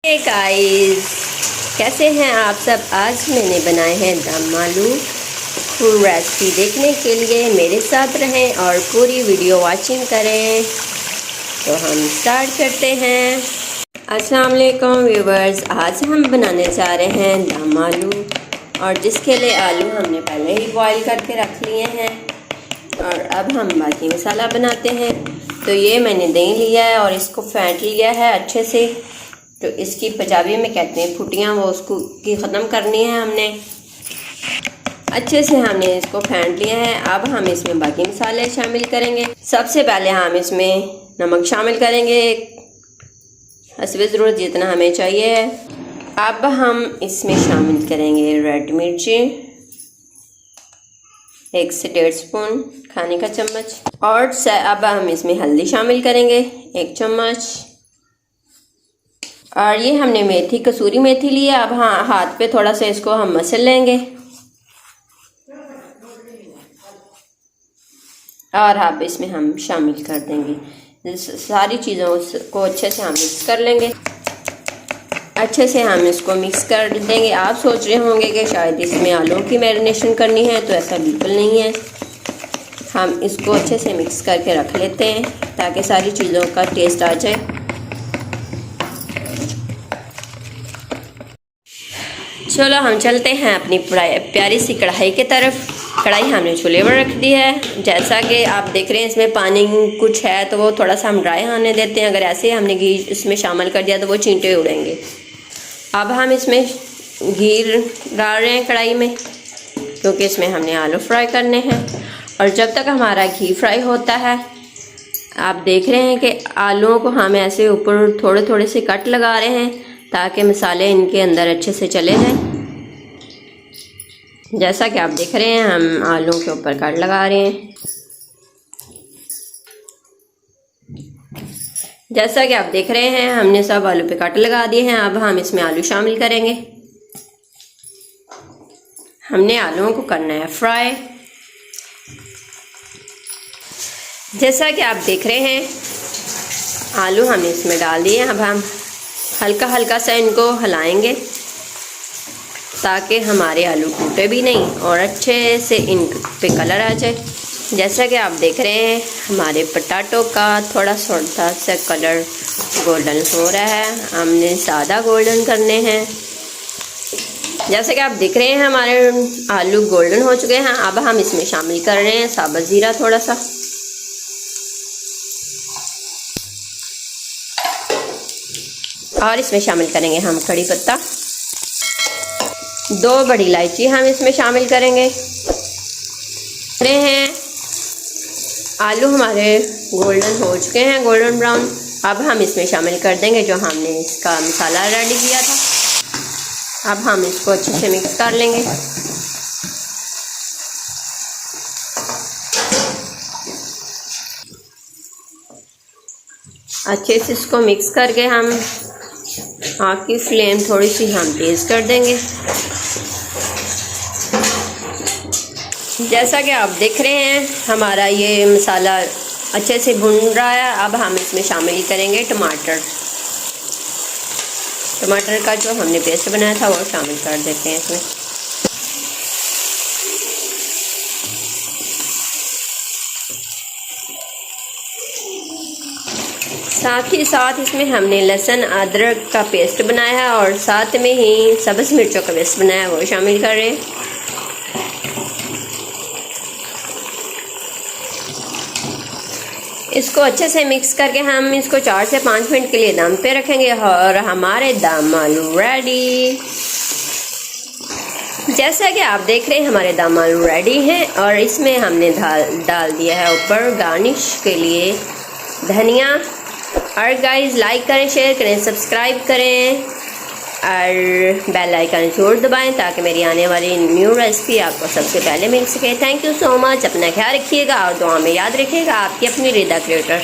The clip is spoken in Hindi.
हे गाइस, कैसे हैं आप सब। आज मैंने बनाए हैं दम आलू। फुल रेसिपी देखने के लिए मेरे साथ रहें और पूरी वीडियो वॉचिंग करें। तो हम स्टार्ट करते हैं। अस्सलाम वालेकुम व्यूवर्स, आज हम बनाने जा रहे हैं दम आलू, और जिसके लिए आलू हमने पहले ही बॉईल करके रख लिए हैं। और अब हम बाकी मसाला बनाते हैं। तो ये मैंने दही लिया है और इसको फेंट लिया है अच्छे से। तो इसकी पंजाबी में कहते हैं फुटियाँ, वो उसको की ख़त्म करनी है हमने। अच्छे से हमने इसको फेंट लिया है। अब हम इसमें बाकी मसाले शामिल करेंगे। सबसे पहले हम इसमें नमक शामिल करेंगे, हस्बे ज़रूरत जितना हमें चाहिए है। अब हम इसमें शामिल करेंगे रेड मिर्ची 1 से 1.5 स्पून खाने का चम्मच। और अब हम इसमें हल्दी शामिल करेंगे 1 चम्मच। और ये हमने मेथी, कसूरी मेथी ली है। अब हाँ, हाथ पे थोड़ा सा इसको हम मसल लेंगे। और अब इसमें हम शामिल कर देंगे सारी चीज़ों को, अच्छे से हम मिक्स कर लेंगे। अच्छे से हम इसको मिक्स कर देंगे। आप सोच रहे होंगे कि शायद इसमें आलू की मैरिनेशन करनी है, तो ऐसा बिल्कुल नहीं है। हम इसको अच्छे से मिक्स करके रख लेते हैं ताकि सारी चीज़ों का टेस्ट आ जाए। चलो हम चलते हैं अपनी प्यारी सी कढ़ाई की तरफ। कढ़ाई हमने चूल्हे पर रख दी है। जैसा कि आप देख रहे हैं इसमें पानी कुछ है, तो वो थोड़ा सा हम ड्राई होने देते हैं। अगर ऐसे हमने घी इसमें शामिल कर दिया तो वो चींटे उड़ेंगे। अब हम इसमें घी डाल रहे हैं कढ़ाई में, क्योंकि इसमें हमने आलू फ्राई करने हैं। और जब तक हमारा घी फ्राई होता है, आप देख रहे हैं कि आलूओं को हम ऐसे ऊपर थोड़े थोड़े से कट लगा रहे हैं ताकि मसाले इनके अंदर अच्छे से चले जाएं। जैसा कि आप देख रहे हैं हम आलू के ऊपर कट लगा रहे हैं। जैसा कि आप देख रहे हैं हमने सब आलू पे कट लगा दिए हैं। अब हम इसमें आलू शामिल करेंगे। हमने आलूओं को करना है फ्राई। जैसा कि आप देख रहे हैं आलू हमने इसमें डाल दिए। अब हम हल्का हल्का सा इनको हिलाएंगे ताकि हमारे आलू टूटे भी नहीं और अच्छे से इन पे कलर आ जाए। जैसा कि आप देख रहे हैं हमारे पोटैटो का थोड़ा सा कलर गोल्डन हो रहा है। हमने ज़्यादा गोल्डन करने हैं। जैसा कि आप देख रहे हैं हमारे आलू गोल्डन हो चुके हैं। अब हम इसमें शामिल कर रहे हैं साबुत ज़ीरा थोड़ा सा, और इसमें शामिल करेंगे हम कड़ी पत्ता। 2 बड़ी इलायची हम इसमें शामिल करेंगे। रहे हैं आलू हमारे गोल्डन हो चुके हैं, गोल्डन ब्राउन। अब हम इसमें शामिल कर देंगे जो हमने इसका मसाला रेडी किया था। अब हम इसको अच्छे से मिक्स कर लेंगे। अच्छे से इसको मिक्स करके हम आग की फ्लेम थोड़ी सी हम तेज़ कर देंगे। जैसा कि आप देख रहे हैं हमारा ये मसाला अच्छे से भुन रहा है। अब हम इसमें शामिल करेंगे टमाटर का जो हमने पेस्ट बनाया था वो शामिल कर देते हैं इसमें। साथ ही साथ इसमें हमने लहसुन अदरक का पेस्ट बनाया है और साथ में ही सब्ज़ मिर्चों का पेस्ट बनाया है, वो शामिल कर रहे हैं। इसको अच्छे से मिक्स करके हम इसको 4 से 5 मिनट के लिए दम पे रखेंगे और हमारे दम आलू रेडी। जैसा कि आप देख रहे हैं हमारे दम आलू रेडी हैं। और इसमें हमने डाल दिया है ऊपर गार्निश के लिए धनिया। और गाइस लाइक करें, शेयर करें, सब्सक्राइब करें और बेल आइकन जरूर दबाएं ताकि मेरी आने वाली न्यू रेसिपी आपको सबसे पहले मिल सके। Thank you so much. अपना ख्याल रखिएगा और दुआ में याद रखिएगा। आपकी अपनी रिदा क्रिएटर।